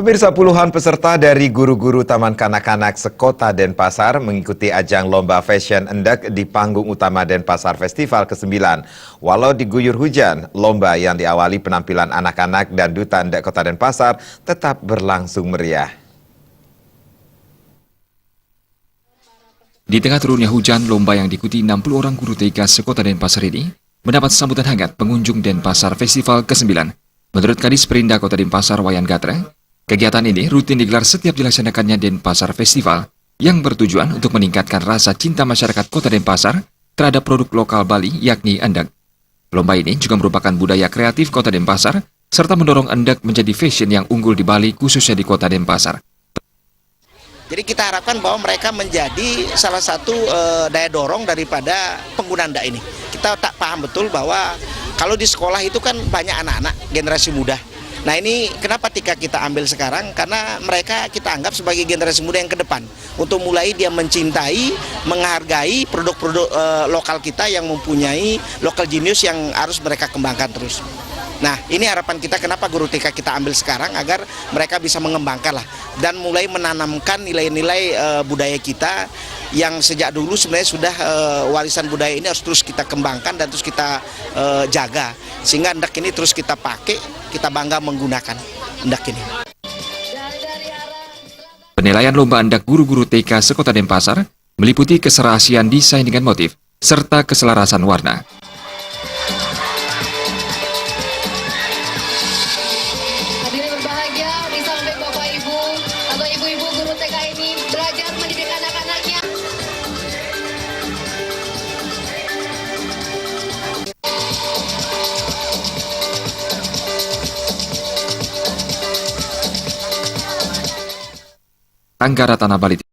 Pemirsa, puluhan peserta dari guru-guru Taman Kanak-kanak sekota Denpasar mengikuti ajang lomba fashion endek di panggung utama Denpasar Festival ke-9. Walau diguyur hujan, lomba yang diawali penampilan anak-anak dan duta endek kota Denpasar tetap berlangsung meriah. Di tengah turunnya hujan, lomba yang diikuti 60 orang guru TK sekota Denpasar ini mendapat sambutan hangat pengunjung Denpasar Festival ke-9. Menurut Kadis Perindah Kota Denpasar, Wayan Gatra, kegiatan ini rutin digelar setiap dilaksanakannya Denpasar Festival yang bertujuan untuk meningkatkan rasa cinta masyarakat Kota Denpasar terhadap produk lokal Bali, yakni endek. Lomba ini juga merupakan budaya kreatif Kota Denpasar serta mendorong endek menjadi fashion yang unggul di Bali, khususnya di Kota Denpasar. Jadi kita harapkan bahwa mereka menjadi salah satu daya dorong daripada pengguna endek ini. Kita tak paham betul bahwa kalau di sekolah itu kan banyak anak-anak generasi muda. Nah ini kenapa kita ambil sekarang? Karena mereka kita anggap sebagai generasi muda yang ke depan. Untuk mulai dia mencintai, menghargai produk-produk lokal kita yang mempunyai local genius yang harus mereka kembangkan terus. Nah ini harapan kita kenapa guru TK kita ambil sekarang agar mereka bisa mengembangkan lah. Dan mulai menanamkan nilai-nilai budaya kita yang sejak dulu sebenarnya sudah warisan budaya ini harus terus kita kembangkan dan terus kita jaga. Sehingga endek ini terus kita pakai, kita bangga menggunakan endek ini. Penilaian lomba endek guru-guru TK sekota Denpasar meliputi keserasian desain dengan motif serta keselarasan warna. Hadirin berbahagia, bisa sampai Bapak Ibu atau Ibu-Ibu guru TK ini belajar mendidik anak-anaknya. Anggara Tanah Bali.